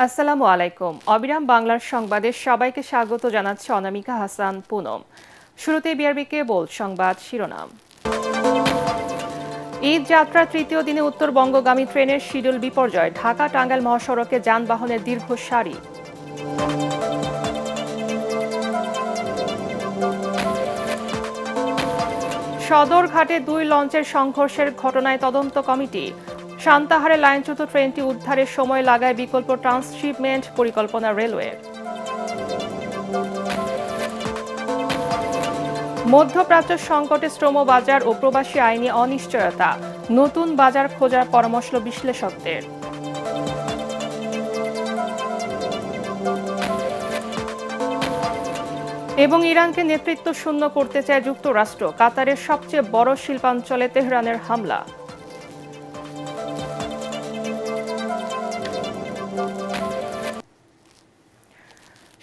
আসসালামু আলাইকুম। অবিরাম বাংলার সংবাদে সবাইকে স্বাগত জানাচ্ছে অনামিকা হাসান পুনম। শুরুতে বিআরবি কেবল সংবাদ শিরোনাম। ঈদ যাত্রার তৃতীয় দিনে উত্তরবঙ্গগামী ট্রেনের শিডিউল বিপর্যয়, ঢাকা টাঙ্গাইল মহাসড়কে যানবাহনের দীর্ঘ সারি। সদরঘাটে 2 লঞ্চের সংঘর্ষের ঘটনায় তদন্ত কমিটি। সান্তাহারে লাইনচ্যুত ট্রেনটি উদ্ধারের সময় লাগায় বিকল্প ট্রান্সশিপমেন্ট পরিকল্পনা রেলওয়ের। মধ্যপ্রাচ্য সংকটে শ্রম বাজার ও প্রবাসী আইনি অনিশ্চয়তা, নতুন বাজার খোঁজার পরামর্শ বিশ্লেষকদের। এবং ইরানকে নেতৃত্ব শূন্য করতে চায় যুক্তরাষ্ট্র, কাতারের সবচেয়ে বড় শিল্পাঞ্চলে তেহরানের হামলা।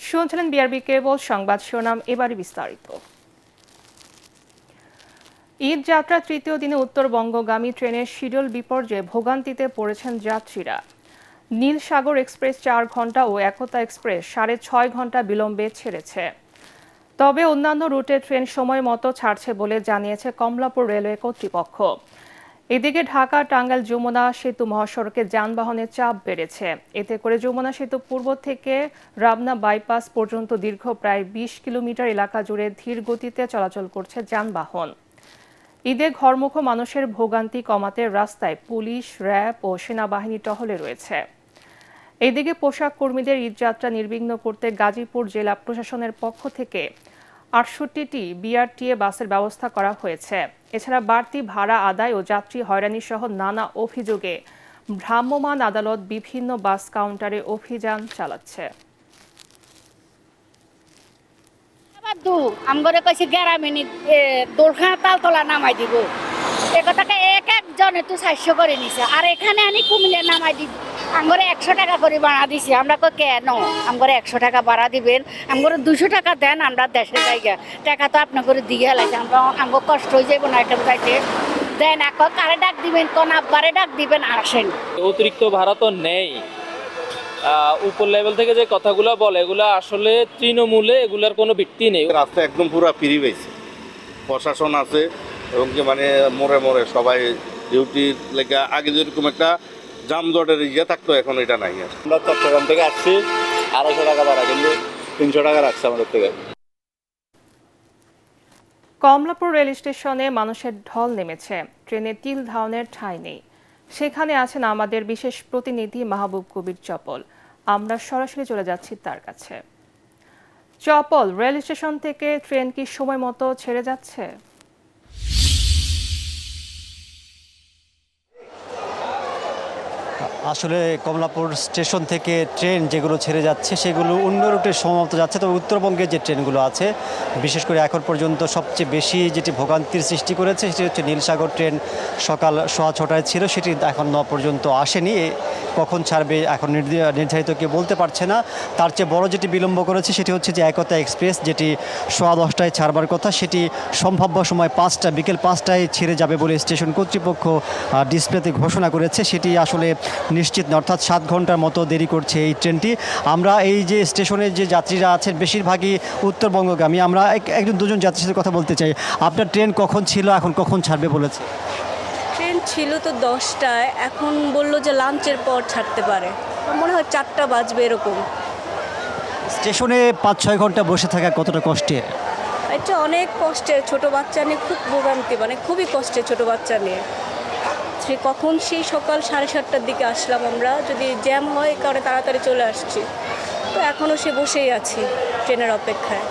শুনছিলেন বিআরবি কেবল সংবাদ শিরোনাম, এবারই বিস্তারিত। ঈদ যাত্রা তৃতীয় দিনে উত্তরবঙ্গগামী ট্রেনের শিডিউল বিপর্যয়ে ভোগান্তিতে পড়েছেন যাত্রীরা। নীল সাগর এক্সপ্রেস 4 ঘন্টা ও একতা এক্সপ্রেস 6.5 ঘন্টা বিলম্বে ছেড়েছে। তবে অন্যান্য রুটে ট্রেন সময় মতো ছাড়ছে বলে জানিয়েছে কমলাপুর রেলওয়ে কর্তৃপক্ষ। এদিকে ঢাকা টাঙ্গাইল যমুনা সেতু মহাসড়কে যানবাহনের চাপ বেড়েছে। এতে করে যমুনা সেতু পূর্ব থেকে রাবনা বাইপাস পর্যন্ত দীর্ঘ প্রায় 20 কিলোমিটার এলাকা জুড়ে ধীর গতিতে চলাচল করছে যানবাহন। ঈদে ঘরমুখো মানুষের ভোগান্তি কমাতে রাস্তায় পুলিশ, র্যাব ও সেনাবাহিনী টহলে রয়েছে। এদিকে পোশাক কর্মীদের ঈদযাত্রা নির্বিঘ্ন করতে গাজীপুর জেলা প্রশাসনের পক্ষ থেকে 68টি বিআরটিএ বাসের ব্যবস্থা করা হয়েছে। এছাড়া বাড়তি ভাড়া আদায় ও যাত্রী হয়রানি সহ নানা অভিযোগে ভ্রাম্যমাণ আদালত বিভিন্ন বাস কাউন্টারে অভিযান চালাচ্ছে। আমগরে কইছে 11 মিনিট দোরখানা তালতলা নামাই দিব। এই কথাকে এক একজন একটু 400 করে নিছে, আর এখানে আনি কুমিল্লা নামাই দিব। আমগরে 100 টাকা করে ভাড়া দিছি। আমরা কই কেন আমগরে 100 টাকা ভাড়া দিবেন, আমগরে 200 টাকা দেন, আমরা দেশে যাইগা টাকা তো আপনি করে দিয়ে লাইছে। আমরা আমগো কষ্ট হয়ে যাইব না এটা যাইতে দেন। এখন কারে ডাক দিবেন, কোন আব্বারে ডাক দিবেন, আসেন। অতিরিক্ত ভাড়া তো নেই। উপর লেভেল থেকে যে কথাগুলো বলে এগুলো আসলে তৃণমূলে এগুলার কোনো ভিত্তি নেই। রাস্তা একদম পুরো ফ্রি পেয়েছে, প্রশাসন আছে এবং কি মানে মোড়ে মোড়ে সবাই ডিউটির লেগে আগে যেরকম একটা জামজটের ইয়ে থাকতো, এখন এটা নাই। আর আমরা চট্টগ্রাম থেকে আসছি, 250 টাকা ভাড়া, কিন্তু 300 টাকা রাখছে আমাদের থেকে। কমলাপুর রেল স্টেশনে মানুষের ঢল নেমেছে, ট্রেনে তিল ধারণের ঠাঁই নেই। সেখানে আছেন আমাদের বিশেষ প্রতিনিধি মাহবুব কবির চপল। আমরা সরাসরি চলে যাচ্ছি তার কাছে। চপল, রেল স্টেশন থেকে ট্রেন কি সময় মতো ছেড়ে যাচ্ছে? আসলে কমলাপুর স্টেশন থেকে ট্রেন যেগুলো ছেড়ে যাচ্ছে সেগুলো অন্য রুটে সময়মতো যাচ্ছে। তবে উত্তরবঙ্গের যে ট্রেনগুলো আছে, বিশেষ করে এখন পর্যন্ত সবচেয়ে বেশি যেটি ভোগান্তির সৃষ্টি করেছে সেটি হচ্ছে নীলসাগর ট্রেন। সকাল 6:15টায় ছিল, সেটি এখন পর্যন্ত আসেনি। কখন ছাড়বে এখন নির্ধারিত কেউ বলতে পারছে না। তার চেয়ে বড় যেটি বিলম্ব করেছে সেটি হচ্ছে যে একতা এক্সপ্রেস, যেটি 10:15টায় ছাড়বার কথা, সেটি সম্ভাব্য সময় বিকেল 5টায় ছেড়ে যাবে বলে স্টেশন কর্তৃপক্ষ ডিসপ্লেতে ঘোষণা করেছে। সেটি আসলে নিশ্চিত না, অর্থাৎ 7 ঘন্টার মতো দেরি করছে এই ট্রেনটি। আমরা এই যে স্টেশনের যে যাত্রীরা আছেন বেশিরভাগই উত্তরবঙ্গগামী। আমরা একজন দুজন যাত্রীর সাথে কথা বলতে চাই। আপনার ট্রেন কখন ছিল, এখন কখন ছাড়বে বলেছে? ট্রেন ছিল তো 10টায়, এখন বললো যে লাঞ্চের পর ছাড়তে পারে। মনে হয় 4টা বাজবে এরকম। স্টেশনে 5-6 ঘন্টা বসে থাকা কতটা কষ্টের? এটা অনেক কষ্টের, ছোট বাচ্চা নিয়ে খুব ভোগান্তি, মানে খুবই কষ্টের ছোট বাচ্চা নিয়ে। কখন সেই সকাল 7:30টার দিকে আসলাম আমরা, যদি জ্যাম হয় এই কারণে তাড়াতাড়ি চলে আসছি। তো এখনও সে বসেই আছি ট্রেনের অপেক্ষায়।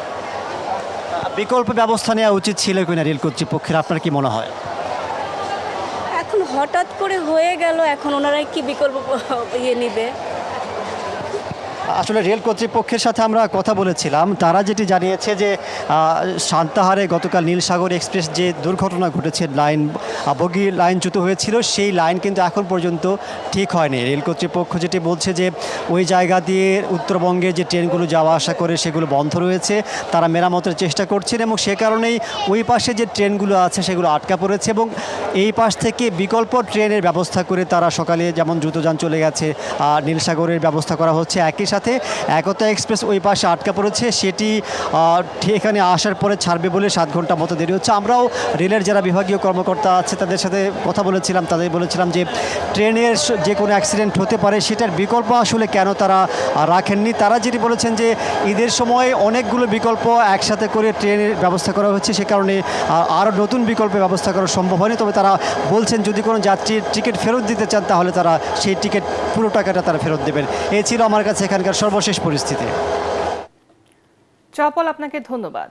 বিকল্প ব্যবস্থা নেওয়া উচিত ছিল কিনা রেল কর্তৃপক্ষের, আপনার কি মনে হয়? এখন হঠাৎ করে হয়ে গেল, এখন ওনারাই কি বিকল্প নেবে? আসলে রেল কর্তৃপক্ষের সাথে আমরা কথা বলেছিলাম, তারা যেটি জানিয়েছে যে সান্তাহারে গতকাল নীলসাগর এক্সপ্রেস যে দুর্ঘটনা ঘটেছে, বগি লাইনচ্যুত হয়েছিল, সেই লাইন কিন্তু এখন পর্যন্ত ঠিক হয়নি। রেল কর্তৃপক্ষ যেটি বলছে যে ওই জায়গা দিয়ে উত্তরবঙ্গে যে ট্রেনগুলো যাওয়া আসা করে সেগুলো বন্ধ রয়েছে, তারা মেরামতের চেষ্টা করছেন এবং সে কারণেই ওই পাশে যে ট্রেনগুলো আছে সেগুলো আটকা পড়েছে এবং এই পাশ থেকে বিকল্প ট্রেনের ব্যবস্থা করে তারা সকালে যেমন দ্রুতযান চলে গেছে, নীলসাগরের ব্যবস্থা করা হচ্ছে। একই সাথে একতা এক্সপ্রেস ওই পাশে আটকা পড়েছে, সেটি এখানে আসার পরে ছাড়বে বলে 7 ঘন্টা মতো দেরি হচ্ছে। আমরাও রেলের যারা বিভাগীয় কর্মকর্তা আছে তাদের সাথে কথা বলেছিলাম, তাদের বলেছিলাম যে ট্রেনের যে কোনো অ্যাক্সিডেন্ট হতে পারে, সেটার বিকল্প আসলে কেন তারা রাখেননি। তারা যেটি বলেছেন যে ঈদের সময় অনেকগুলো বিকল্প একসাথে করে ট্রেনের ব্যবস্থা করা হচ্ছে, সে কারণে আরও নতুন বিকল্পের ব্যবস্থা করা সম্ভব হয়নি। তবে তারা বলছেন যদি কোনো যাত্রীর টিকিট ফেরত দিতে চান তাহলে তারা সেই টিকিট পুরো টাকাটা তারা ফেরত দেবেন। এই ছিল আমার কাছে এখানকার সর্বশেষ পরিস্থিতি। চপল, আপনাকে ধন্যবাদ।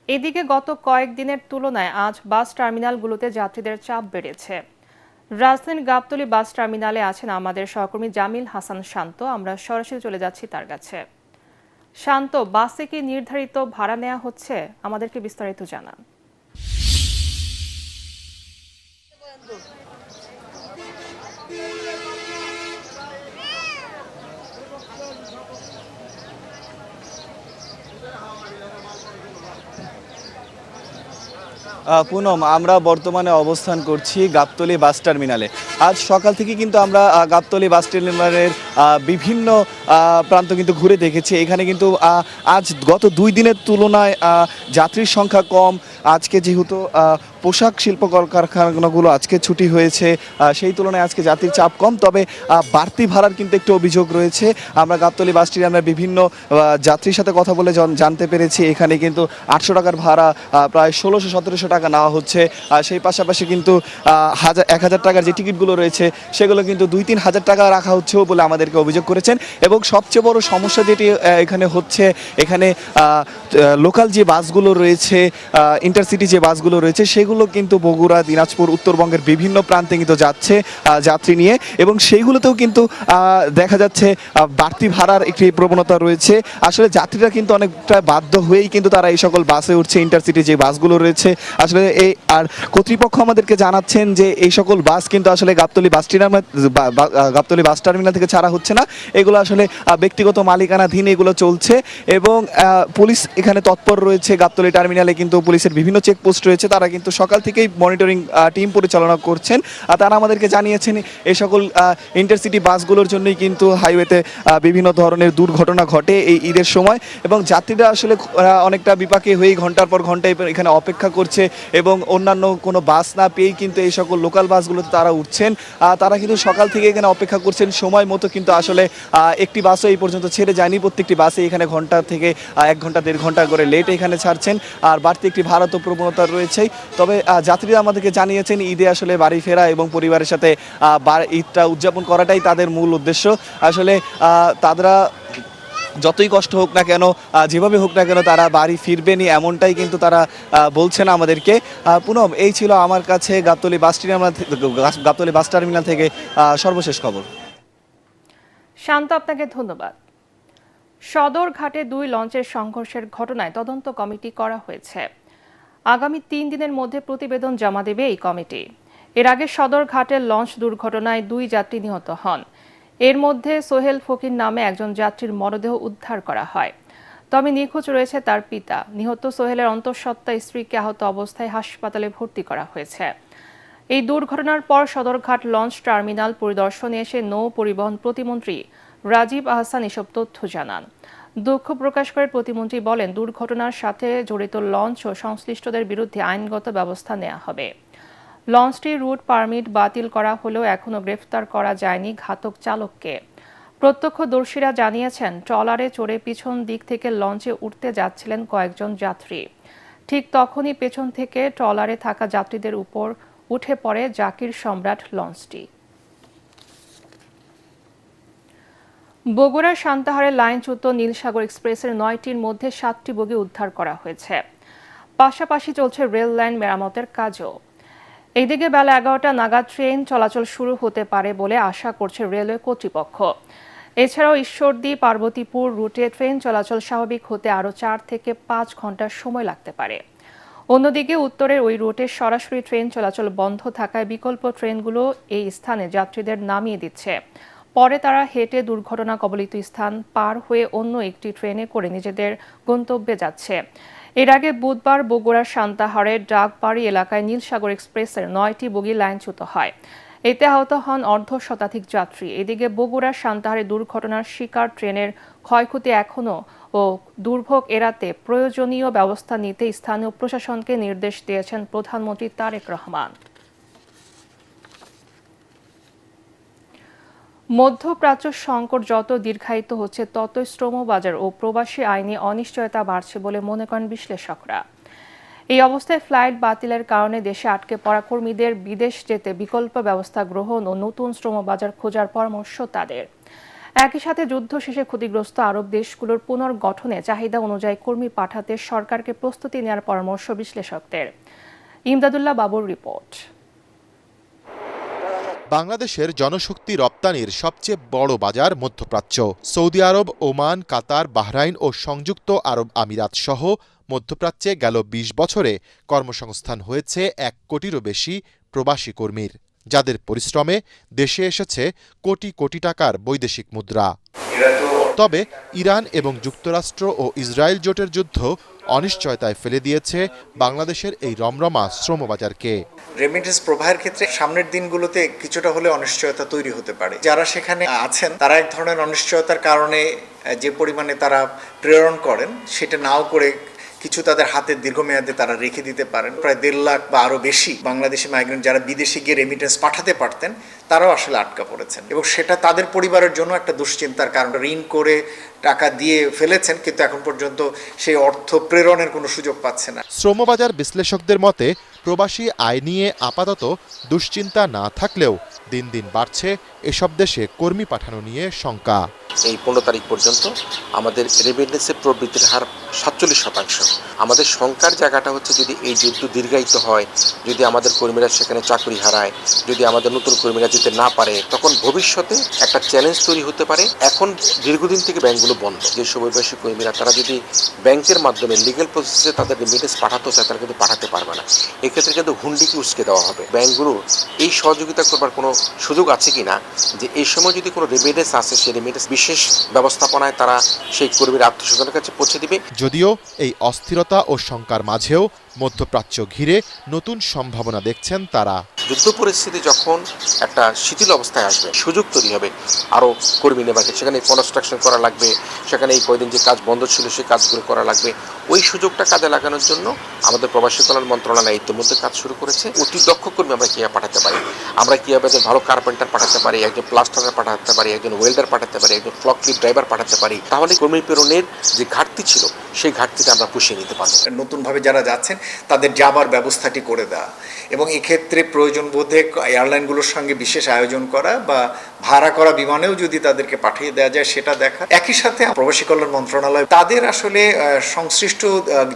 এদিকে গত কয়েকদিনের তুলনায় আজ বাস টার্মিনালগুলোতে যাত্রীদের চাপ বেড়েছে। রাজধানীর গাবতলী বাস টার্মিনালে আছেন আমাদের সহকর্মী জামিল হাসান শান্ত। আমরা সরাসরি চলে যাচ্ছি তার কাছে। শান্ত, বাসে কি নির্ধারিত ভাড়া নেওয়া হচ্ছে? আমাদেরকে বিস্তারিত জানান। পুনম, আমরা বর্তমানে অবস্থান করছি গাবতলী বাস টার্মিনালে। আজ সকাল থেকে কিন্তু আমরা গাবতলী বাস টার্মিনালের বিভিন্ন প্রান্ত কিন্তু ঘুরে দেখেছি। এখানে কিন্তু আজ গত 2 দিনের তুলনায় যাত্রীর সংখ্যা কম। আজকে যেহেতু পোশাক শিল্প কলকারখানাগুলো আজকে ছুটি হয়েছে, সেই তুলনায় আজকে যাত্রীর চাপ কম। তবে বাড়তি ভাড়ার কিন্তু একটু অভিযোগ রয়েছে। আমরা গাবতলী বাস টার্মিনালের বিভিন্ন যাত্রীর সাথে কথা বলে জানতে পেরেছি এখানে কিন্তু 800 টাকার ভাড়া প্রায় 1600-1700 টাকা নেওয়া হচ্ছে। সেই পাশাপাশি কিন্তু 1000 টাকার যে টিকিটগুলো রয়েছে সেগুলো কিন্তু 2-3 হাজার টাকা রাখা হচ্ছেও বলে আমাদেরকে অভিযোগ করেছেন। এবং সবচেয়ে বড় সমস্যা যেটি এখানে হচ্ছে, এখানে লোকাল যে বাসগুলো রয়েছে, ইন্টারসিটি যে বাসগুলো রয়েছে সেগুলো কিন্তু বগুড়া, দিনাজপুর, উত্তরবঙ্গের বিভিন্ন প্রান্তে কিন্তু যাচ্ছে যাত্রী নিয়ে, এবং সেইগুলোতেও কিন্তু দেখা যাচ্ছে বাড়তি ভাড়ার একটি প্রবণতা রয়েছে। আসলে যাত্রীরা কিন্তু অনেকটা বাধ্য হয়েই কিন্তু তারা এই সকল বাসে উঠছে, ইন্টারসিটি যে বাসগুলো রয়েছে। আসলে এই আর কর্তৃপক্ষ আমাদেরকে জানাচ্ছেন যে এই সকল বাস কিন্তু আসলে গাবতলী বাস টার্মিনাল থেকে ছাড়া হচ্ছে না, এগুলো আসলে ব্যক্তিগত মালিকানাধীন এগুলো চলছে। এবং পুলিশ এখানে তৎপর রয়েছে। গাবতলী টার্মিনালে কিন্তু পুলিশের বিভিন্ন চেকপোস্ট রয়েছে, তারা কিন্তু সকাল থেকেই মনিটরিং টিম পরিচালনা করছেন। তারা আমাদেরকে জানিয়েছেন এই সকল ইন্টারসিটি বাসগুলোর জন্যই কিন্তু হাইওয়েতে বিভিন্ন ধরনের দুর্ঘটনা ঘটে এই ঈদের সময়, এবং যাত্রীরা আসলে অনেকটা বিপাকে হয়েই ঘন্টার পর ঘন্টা এখানে অপেক্ষা করছে এবং অন্যান্য কোনো বাস না পেয়েই কিন্তু এই সকল লোকাল বাসগুলোতে তারা উঠছেন। তারা কিন্তু সকাল থেকে এখানে অপেক্ষা করছেন সময় মতো, কিন্তু আসলে একটি বাসও এই পর্যন্ত ছেড়ে যায়নি। প্রত্যেকটি বাসে এখানে ঘন্টা থেকে 1 ঘন্টা 1.5 ঘন্টা করে লেট এখানে ছাড়ছেন, আর বাড়তি একটি ভাড়া তো প্রবণতা রয়েছেই। তবে যাত্রীরা আমাদেরকে জানিয়েছেন ঈদে আসলে বাড়ি ফেরা এবং পরিবারের সাথে ঈদটা উদযাপন করাটাই তাদের মূল উদ্দেশ্য। আসলে তারা যতই কষ্ট হোক না কেন, যেভাবে হোক না কেন, তারা বাড়ি ফিরবেনই, এমনটাই কিন্তু তারা বলছেন আমাদেরকে। পুনম, এই ছিল আমার কাছে গাবতলী বাস টার্মিনাল থেকে সর্বশেষ খবর। শান্ত, আপনাকে ধন্যবাদ। সদরঘাটে 2 লঞ্চের সংঘর্ষের ঘটনায় তদন্ত কমিটি করা হয়েছে। আগামী 3 দিনের মধ্যে প্রতিবেদন জমা দেবে এই কমিটি। এর আগে সদরঘাটের লঞ্চ দুর্ঘটনায় 2 যাত্রী নিহত হন। এর মধ্যে সোহেল ফকির নামে একজন যাত্রীর মরদেহ উদ্ধার করা হয়, তবে নিখোঁজ রয়েছে তার পিতা। নিহত সোহেলের অন্তঃসত্ত্বা স্ত্রীকে আহত অবস্থায় হাসপাতালে ভর্তি করা হয়েছে। এই দুর্ঘটনার পর সদরঘাট লঞ্চ টার্মিনাল পরিদর্শনে এসে নৌ পরিবহন প্রতিমন্ত্রী রাজীব আহসান এসব তথ্য জানান। দুঃখ প্রকাশ করে প্রতিমন্ত্রী বলেন, দুর্ঘটনার সাথে জড়িত লঞ্চ ও সংশ্লিষ্টদের বিরুদ্ধে আইনগত ব্যবস্থা নেওয়া হবে। লঞ্চটির রুট পারমিট বাতিল করা হলেও এখনও গ্রেফতার করা যায়নি ঘাতক চালককে। প্রত্যক্ষদর্শীরা জানিয়েছেন, ট্রলারে চড়ে পিছন দিক থেকে লঞ্চে উঠতে যাচ্ছিলেন কয়েকজন যাত্রী। ঠিক তখনই পেছন থেকে ট্রলারে থাকা যাত্রীদের উপর উঠে পড়ে জাকির সম্রাট লঞ্চটি। বগুড়ার সান্তাহারে লাইনচ্যুত নীলসাগর এক্সপ্রেসের 9টির মধ্যে 7টি বগি উদ্ধার করা হয়েছে। পাশাপাশি চলছে রেল লাইন মেরামতের কাজও। এইদিকে বেলা 11টা নাগাদ ট্রেন চলাচল শুরু হতে পারে বলে আশা করছে রেলওয়ে কর্তৃপক্ষ। এছাড়াও ঈশ্বরদী পার্বতীপুর রুটে ট্রেন চলাচল স্বাভাবিক হতে আরও 4 থেকে 5 ঘন্টা সময় লাগতে পারে। অন্যদিকে উত্তরের ওই রুটে সরাসরি ট্রেন চলাচল বন্ধ থাকায় বিকল্প ট্রেনগুলো এই স্থানে যাত্রীদের নামিয়ে দিচ্ছে। পরে তারা হেঁটে দুর্ঘটনা কবলিত স্থান পার হয়ে অন্য একটি ট্রেনে করে নিজেদের গন্তব্যে যাচ্ছে। এর আগে বুধবার বগুড়ার সান্তাহারের ডাকবাড়ি এলাকায় নীলসাগর এক্সপ্রেসের 9টি বগি লাইনচ্যুত হয়। এতে আহত হন অর্ধ শতাধিক যাত্রী। এদিকে বগুড়ার সান্তাহারে দুর্ঘটনার শিকার ট্রেনের ক্ষয়ক্ষতি এখনও ও দুর্ভোগ এড়াতে প্রয়োজনীয় ব্যবস্থা নিতে স্থানীয় প্রশাসনকে নির্দেশ দিয়েছেন প্রধানমন্ত্রী তারেক রহমান। মধ্যপ্রাচ্য সংকট যত দীর্ঘায়িত হচ্ছে ততই শ্রমবাজার ও প্রবাসী আইনে অনিশ্চয়তা বাড়ছে বলে মনে করেন বিশ্লেষকরা। এই অবস্থায় ফ্লাইট বাতিলের কারণে দেশে আটকে পড়া কর্মীদের বিদেশ যেতে বিকল্প ব্যবস্থা গ্রহণ ও নতুন শ্রমবাজার খোঁজার পরামর্শ তাদের। একই সাথে যুদ্ধ শেষে ক্ষতিগ্রস্ত আরব দেশগুলোর পুনর্গঠনে চাহিদা অনুযায়ী কর্মী পাঠাতে সরকারকে প্রস্তুতি নেওয়ার পরামর্শ বিশ্লেষকদের। ইমদাদুল্লাহ বাবুর রিপোর্ট। বাংলাদেশের জনশক্তি রপ্তানির সবচেয়ে বড় বাজার মধ্যপ্রাচ্য। সৌদি আরব, ওমান, কাতার, বাহরাইন ও সংযুক্ত আরব আমিরাত সহ মধ্যপ্রাচ্যে গেল ২০ বছরে কর্মসংস্থান হয়েছে ১ কোটিরও বেশি প্রবাসী কর্মীর, যাদের পরিশ্রমে দেশে এসেছে কোটি কোটি টাকার বৈদেশিক মুদ্রা। তবে ইরান এবং যুক্তরাষ্ট্র ও ইসরায়েল জোটের যুদ্ধ অনিশ্চয়তায় ফেলে দিয়েছে বাংলাদেশের এই রমরমা শ্রমবাজারকে। রেমিটেন্স প্রবাহের ক্ষেত্রে সামনের দিনগুলোতে কিছুটা হলে অনিশ্চয়তা তৈরি হতে পারে। যারা সেখানে আছেন তারা এক ধরনের অনিশ্চয়তার কারণে যে পরিমাণে তারা প্রেরণ করেন সেটা নাও করে কিছু তাদের হাতের দীর্ঘমেয়াদে তারা রেখে দিতে পারেন। প্রায় ১.৫ লাখ বা আরও বেশি বাংলাদেশি মাইগ্রেন্ট যারা বিদেশে গিয়ে রেমিটেন্স পাঠাতে পারতেন তারাও আসলে আটকা পড়েছেন এবং সেটা তাদের পরিবারের জন্য একটা দুশ্চিন্তার কারণ। ঋণ করে টাকা দিয়ে ফেলেছেন কিন্তু এখন পর্যন্ত সেই অর্থ প্রেরণের কোনো সুযোগ পাচ্ছে না। শ্রমবাজার বিশ্লেষকদের মতে প্রবাসী আয় নিয়ে আপাতত দুশ্চিন্তা না থাকলেও দিন দিন বাড়ছে এসব দেশে কর্মী পাঠানো নিয়ে শঙ্কা। এই ১৫ তারিখ পর্যন্ত আমাদের রেমিটেন্সের প্রবৃদ্ধির হার ৪৭%। আমাদের শঙ্কার জায়গাটা হচ্ছে যদি এই যুদ্ধ দীর্ঘায়িত হয়, যদি আমাদের কর্মীরা সেখানে চাকরি হারায়, যদি আমাদের নতুন কর্মীরা যেতে না পারে, তখন ভবিষ্যতে একটা চ্যালেঞ্জ তৈরি হতে পারে। এখন দীর্ঘদিন থেকে ব্যাংকগুলো বন্ধ। যে অভিবাসী কর্মীরা তারা যদি ব্যাংকের মাধ্যমে লিগ্যাল প্রসেসে তাদের রেমিটেন্স পাঠাতে চায় তারা কিন্তু পাঠাতে পারবে না। এক্ষেত্রে কিন্তু হুন্ডিকে উস্কে দেওয়া হবে। ব্যাংকগুলোর এই সহযোগিতা করবার কোনো সুযোগ আছে কি না, যে এই সময় যদি কোনো রেমিটেন্স আসে সেই রেমিটেন্স বিশেষ ব্যবস্থাপনায় তারা সেই কর্মীর আত্মীয়স্বজনের কাছে পৌঁছে দিবে। যদিও এই অস্থিরতা ও শঙ্কার মাঝেও মধ্যপ্রাচ্য ঘিরে নতুন সম্ভাবনা দেখছেন তারা। যুদ্ধ পরিস্থিতি যখন একটা শিথিল অবস্থায় আসবে, সুযোগ তৈরি হবে আরও কর্মী নেবাকে। সেখানে কনস্ট্রাকশন করা লাগবে, সেখানে এই কয়দিন যে কাজ বন্ধ ছিল সেই কাজগুলো করা লাগবে। ওই সুযোগটা কাজে লাগানোর জন্য আমাদের প্রবাসী কল্যাণ মন্ত্রণালয় ইতিমধ্যে কাজ শুরু করেছে। অতি দক্ষ কর্মী আমরা কীভাবে পাঠাতে পারি, আমরা কীভাবে একজন ভালো কার্পেন্টার পাঠাতে পারি, একজন প্লাস্টারার পাঠাতে পারি, একজন ওয়েল্ডার পাঠাতে পারি, একজন ফ্লকলিফট ড্রাইভার পাঠাতে পারি, তাহলে কর্মী প্রেরণের যে ঘাটতি ছিল সেই ঘাটতিটা আমরা পুষিয়ে নিতে পারবো। নতুনভাবে যারা যাচ্ছেন তাদের যাবার ব্যবস্থাটি করে দেওয়া এবং এক্ষেত্রে প্রয়োজন বোধে এয়ারলাইনগুলোর সঙ্গে বিশেষ আয়োজন করা বা ভাড়া করা বিমানেও যদি তাদেরকে পাঠিয়ে দেওয়া যায় সেটা দেখা। একই সাথে প্রবাসী কল্যাণ মন্ত্রণালয় তাদের আসলে সংশ্লিষ্ট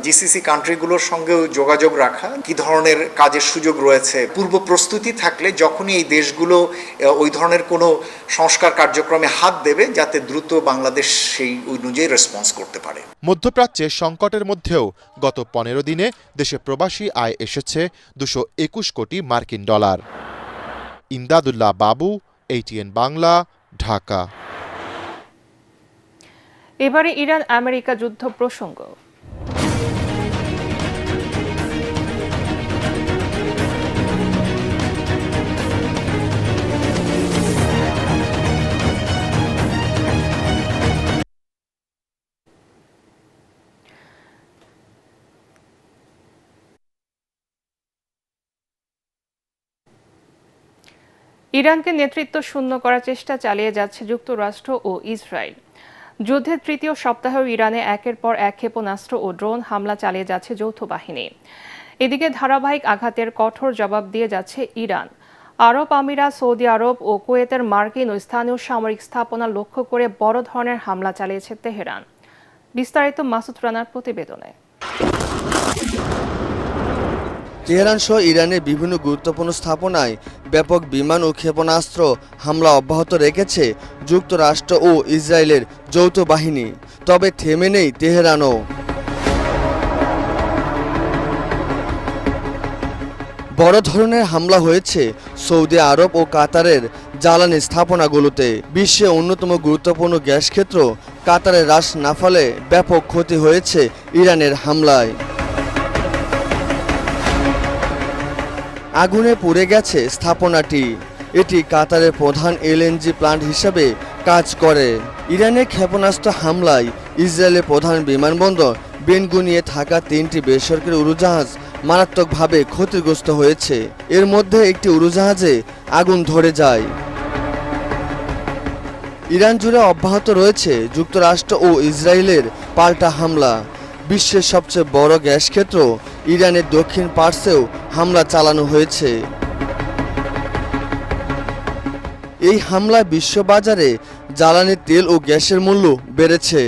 জিসিসি কান্ট্রিগুলোর সঙ্গেও যোগাযোগ রাখা, কি ধরনের কাজের সুযোগ রয়েছে, পূর্ব প্রস্তুতি থাকলে যখনই এই দেশগুলো ওই ধরনের কোনো সংস্কার কার্যক্রমে হাত দেবে যাতে দ্রুত বাংলাদেশ সেই অনুযায়ী রেসপন্স করতে পারে। মধ্যপ্রাচ্যে সংকটের মধ্যেও গত ১৫ দিনে দেশে প্রবাসী আয় এসেছে ২২১ কোটি মার্কিন ডলার। ইমদাদুল্লাহ বাবু, ATN বাংলা, ঢাকা। এবারে ইরান আমেরিকা যুদ্ধ প্রসঙ্গ। ইরানকে নেতৃত্ব শূন্য করার চেষ্টা চালিয়ে যাচ্ছে যুক্তরাষ্ট্র ও ইসরায়েল। যুদ্ধের ৩য় সপ্তাহেও ইরানে একের পর এক ক্ষেপণাস্ত্র ও ড্রোন হামলা চালিয়ে যাচ্ছে যৌথ বাহিনী। এদিকে ধারাবাহিক আঘাতের কঠোর জবাব দিয়ে যাচ্ছে ইরান। আরব আমিরাত, সৌদি আরব ও কুয়েতের মার্কিন ও স্থানীয় সামরিক স্থাপনা লক্ষ্য করে বড় ধরনের হামলা চালিয়েছে তেহরান। বিস্তারিত মাসুদ রানার প্রতিবেদনে। তেহরান সহ ইরানের বিভিন্ন গুরুত্বপূর্ণ স্থাপনায় ব্যাপক বিমান ও ক্ষেপণাস্ত্র হামলা অব্যাহত রেখেছে যুক্তরাষ্ট্র ও ইসরায়েলের যৌথ বাহিনী। তবে থেমে নেই তেহরানও। বড় ধরনের হামলা হয়েছে সৌদি আরব ও কাতারের জ্বালানি স্থাপনাগুলোতে। বিশ্বে অন্যতম গুরুত্বপূর্ণ গ্যাস ক্ষেত্র কাতারের রাস নাফালে ব্যাপক ক্ষতি হয়েছে ইরানের হামলায়। আগুনে পুড়ে গেছে স্থাপনাটি। এটি কাতারের প্রধান এলএনজি প্লান্ট হিসাবে কাজ করে। ইরানের ক্ষেপণাস্ত্র হামলায় ইসরায়েলের প্রধান বিমানবন্দর বেনগুনিয়ে থাকা 3টি বেসরকারি উড়োজাহাজ মারাত্মকভাবে ক্ষতিগ্রস্ত হয়েছে। এর মধ্যে একটি উড়োজাহাজে আগুন ধরে যায়। ইরান জুড়ে অব্যাহত রয়েছে যুক্তরাষ্ট্র ও ইসরায়েলের পাল্টা হামলা। বিশ্বের সবচেয়ে বড় গ্যাস ক্ষেত্র ইরানের দক্ষিণ পার্শ্বেও হামলা চালানো হয়েছে। এই হামলায় বিশ্ববাজারে জ্বালানি তেল ও গ্যাসের মূল্য বেড়েছে।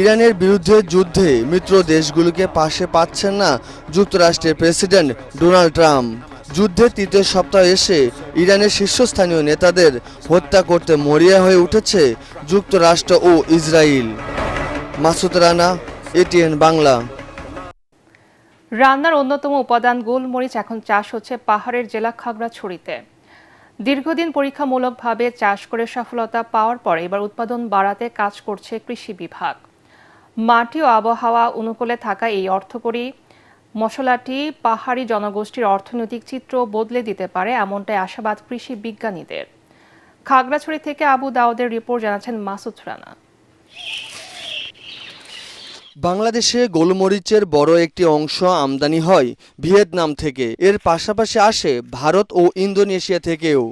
ইরানের বিরুদ্ধে যুদ্ধে মিত্র দেশগুলোকে পাশে পাচ্ছেন না যুক্তরাষ্ট্রের প্রেসিডেন্ট ডোনাল্ড ট্রাম্প। যুদ্ধের তৃতীয় সপ্তাহে এসে ইরানের শীর্ষস্থানীয় নেতাদের হত্যা করতে মরিয়া হয়ে উঠেছে যুক্তরাষ্ট্র ও ইসরায়েল। মাসুদ রানা, এটিএন বাংলা। রান্নার অন্যতম উপাদান গোলমরিচ এখন চাষ হচ্ছে পাহাড়ের জেলা খাগড়াছড়িতে। দীর্ঘদিন পরীক্ষামূলকভাবে চাষ করে সফলতা পাওয়ার পর এবার উৎপাদন বাড়াতে কাজ করছে কৃষি বিভাগ। মাটি ও আবহাওয়া অনুকূলে থাকা এই অর্থকরী মশলাটি পাহাড়ি জনগোষ্ঠীর অর্থনৈতিক চিত্র বদলে দিতে পারে, এমনটাই আশাবাদ কৃষি বিজ্ঞানীদের। খাগড়াছড়ি থেকে আবু দাউদের রিপোর্ট জানাচ্ছেন মাসুদ রানা। বাংলাদেশে গোলমরিচের বড় একটি অংশ আমদানি হয় ভিয়েতনাম থেকে। এর পাশাপাশি আসে ভারত ও ইন্দোনেশিয়া থেকেও।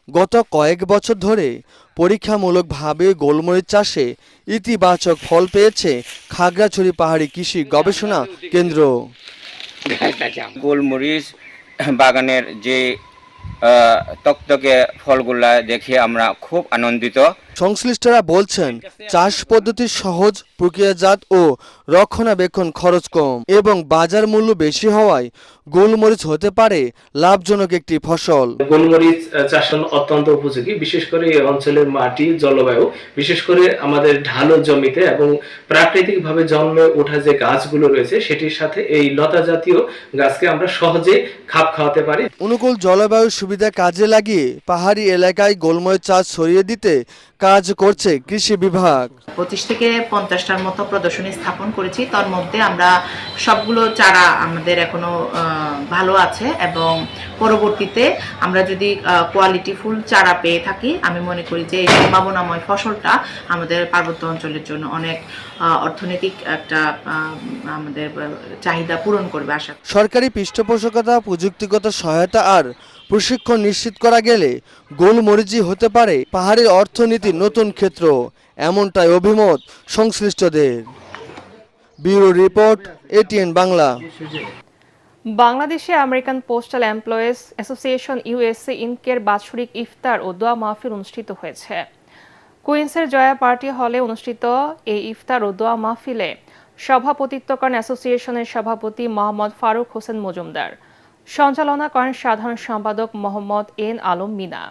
গত কয়েক বছর ধরে পরীক্ষামূলকভাবে গোলমরিচ চাষে ইতিবাচক ফল পেয়েছে খাগড়াছড়ি পাহাড়ি কৃষি গবেষণা কেন্দ্র। গোলমরিচ বাগানের যে তকতকে ফলগুলা দেখে আমরা খুব আনন্দিত। সংশ্লিষ্টরা বলছেন চাষ পদ্ধতি সহজ, প্রক্রিয়াজাত ও রক্ষণাবেক্ষণ খরচ কম এবং বাজার মূল্য বেশি হওয়ায় গোলমরিচ হতে পারে লাভজনক একটি ফসল। গোলমরিচ চাষ অত্যন্ত উপযোগী, বিশেষ করে এই অঞ্চলের মাটি, জলবায়ু, বিশেষ করে আমাদের ঢালু জমিতে এবং প্রাকৃতিকভাবে জন্মে ওঠা যে গাছগুলো রয়েছে সেটির সাথে এই লতা জাতীয় গাছকে আমরা সহজে খাপ খাওয়াতে পারি। অনুকূল জলবায়ুর সুবিধা কাজে লাগিয়ে পাহাড়ি এলাকায় গোলমরিচ চাষ ছড়িয়ে দিতে কাজ করছে কৃষি বিভাগ। 25 থেকে 50টার মতো প্রদর্শনী স্থাপন করেছি। তার মধ্যে আমরা সবগুলো চারা আমাদের এখনো ভালো আছে এবং পরবর্তীতে আমরা যদি কোয়ালিটি ফুল চারা পেয়ে থাকি, আমি মনে করি যে এই সম্ভাবনাময় ফসলটা আমাদের পার্বত্য অঞ্চলের জন্য অনেক অর্থনৈতিক একটা আমাদের চাহিদা পূরণ করবে আশা। সরকারি পৃষ্ঠপোষকতা, প্রযুক্তিগত সহায়তা আর প্রশিক্ষণ নিশ্চিত করা গেলে গোলমরিচই হতে পারে পাহাড়ের অর্থনীতির নতুন ক্ষেত্র, এমনটাই অভিমত সংশ্লিষ্টদের। Bureau report, ATN Bangla. বাংলাদেশে American postal employees association USA ইনকের বাৎসরিক ইফতার ও দোয়া মাহফিল অনুষ্ঠিত হয়েছে। কুইন্সের জয়া পার্টি হলে অনুষ্ঠিত এই ইফতার ও দোয়া মাহফিলে সভাপতিত্ব করেন অ্যাসোসিয়েশনের সভাপতি মোহাম্মদ ফারুক হোসেন মজুমদার। সঞ্চালনা করেন সাধারণ সম্পাদক মোহাম্মদ এন আলম মিনা।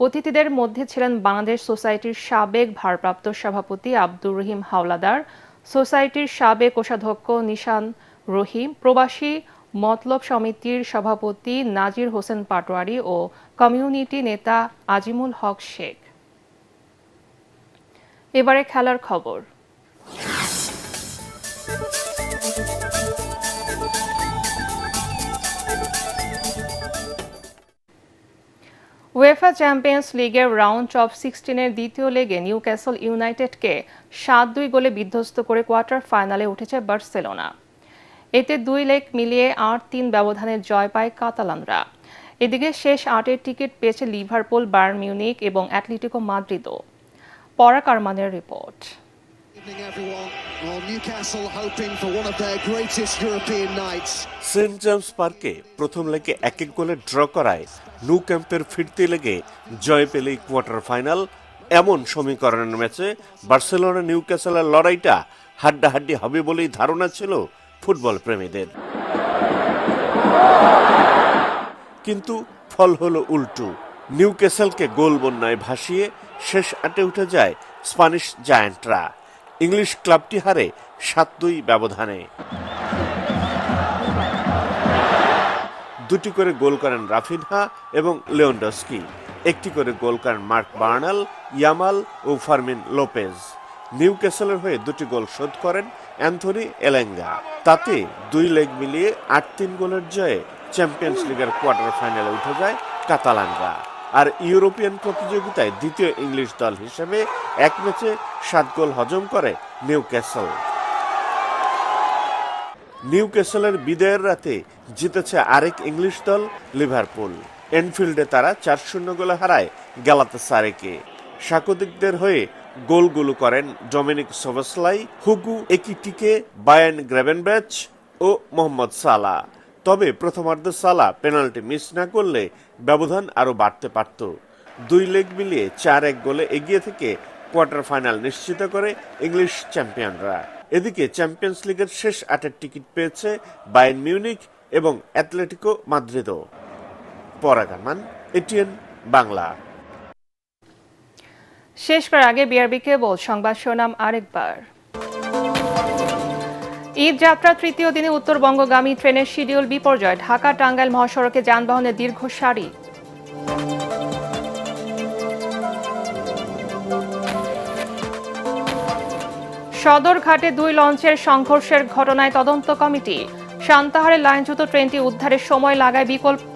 অতিথিদের মধ্যে ছিলেন বাংলাদেশ সোসাইটির সাবেক ভারপ্রাপ্ত সভাপতি আব্দুর রহিম হাওলাদার, সোসাইটির সাবেক কোষাধ্যক্ষ নিশান রহিম, প্রবাসী মতলব সমিতির সভাপতি নাজির হোসেন পাটোয়ারি ও কমিউনিটি নেতা আজিমুল হক শেখ। এবারে খেলার খবর। উয়েফা চ্যাম্পিয়ন্স লিগের রাউন্ড অফ 16-এর দ্বিতীয় লেগে নিউক্যাসল ইউনাইটেডকে 7-2 গোলে বিধ্বস্ত করে কোয়ার্টার ফাইনালে উঠেছে বার্সেলোনা। এতে 2 লেগ মিলিয়ে 8-3 ব্যবধানে জয় পায় কাতালানরা। এদিকে শেষ 8-এর টিকিট পেয়েছে লিভারপুল, বায়ার্ন মিউনিখ এবং অ্যাটলেটিকো মাদ্রিদও। পরাগ আরমানের রিপোর্ট। সেন্ট জেমস পার্কে প্রথম লেগে 1-1 গোলে ড্র করায় ন্যু ক্যাম্পের ফিরতি লেগে জয় পেলেই কোয়ার্টার ফাইনাল। এমন সমীকরণের ম্যাচে বার্সেলোনা নিউক্যাসলের লড়াইটা হাড্ডাহাড্ডি হবে বলেই ধারণা ছিল ফুটবল প্রেমীদের। কিন্তু ফল হলো উল্টো। নিউক্যাসলকে গোল বন্যায় ভাসিয়ে শেষ 8-এ উঠে যায় স্প্যানিশ জায়ান্টরা। ইংলিশ ক্লাবটি হারে 7-2 ব্যবধানে। 2টি করে গোল করেন রাফিনহা এবং লেভানডস্কি, 1টি করে গোল করেন মার্ক বার্নাল, ইয়ামাল ও ফার্মিন লোপেজ। নিউক্যাসলের হয়ে 2টি গোল শোধ করেন অ্যান্থনি এলেঙ্গা। তাতে 2 লেগ মিলিয়ে 8-3 গোলের জয়ে চ্যাম্পিয়ন্স লিগের কোয়ার্টার ফাইনালে উঠে যায় কাতালানরা। আর ইউরোপিয়ান প্রতিযোগিতায় দ্বিতীয় ইংলিশ দল হিসেবে এক ম্যাচে 7 গোল হজম করে নিউক্যাসল। নিউক্যাসলের বিদায়ের রাতে জিতেছে আরেক ইংলিশ দল লিভারপুল। এনফিল্ডে তারা 4-0 গোলে হারায় গ্যালাতাসারাইকে। স্বাগতিকদের হয়ে গোলগুলো করেন ডমিনিক সোবসলাই, হুগো একিটিকে, বায়ার্ন গ্রেভেনবেচ ও মোহাম্মদ সালাহ। তবে প্রথমার্ধে সালাহ পেনাল্টি মিস না করলে ব্যবধান আরও বাড়তে পারত। 2 লেগ মিলিয়ে 4-1 গোলে এগিয়ে থেকে কোয়ার্টার ফাইনাল নিশ্চিত করে ইংলিশ চ্যাম্পিয়নরা। এদিকে চ্যাম্পিয়ন্স লিগের শেষ 8-এর টিকিট পেয়েছে বায়ার্ন মিউনিখ এবং অ্যাটলেটিকো মাদ্রিদও। পরাগ আরমান, এটিএন বাংলা। শেষ করার আগে বিআরবি কেবল সংবাদ শিরোনাম আরেকবার। ঈদ যাত্রা তৃতীয় দিনে উত্তরবঙ্গগামী ট্রেনের শিডিউল বিপর্যয়, ঢাকা টাঙ্গাইল মহাসড়কে যানবাহনের দীর্ঘ সারি। সদরঘাটে 2 লঞ্চের সংঘর্ষের ঘটনায় তদন্ত কমিটি, সান্তাহারে লাইনচ্যুত ট্রেনটি উদ্ধারের সময় লাগায় বিকল্প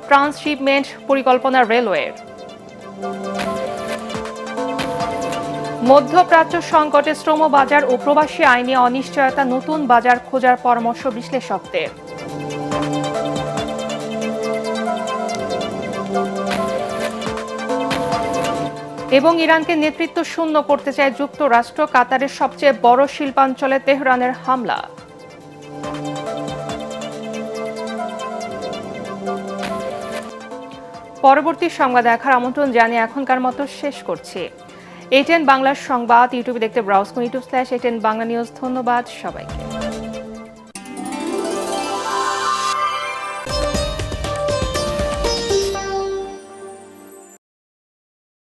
ট্রান্সশিপমেন্ট পরিকল্পনা রেলওয়ের। মধ্যপ্রাচ্য সংকটে শ্রম বাজার ও প্রবাসী আইনে অনিশ্চয়তা, নতুন বাজার খোঁজার পরামর্শ বিশ্লেষকদের। এবং ইরানকে নেতৃত্ব শূন্য করতে চায় যুক্তরাষ্ট্র, কাতারের সবচেয়ে বড় শিল্পাঞ্চলে তেহরানের হামলা। পরবর্তী সংবাদ দেখার আমন্ত্রণ জানিয়ে এখনকার মতো শেষ করছি। এটিএন বাংলার সংবাদ ইউটিউবে দেখতে ব্রাউজ করুন, YouTube/ATN বাংলা নিউজ। ধন্যবাদ সবাইকে।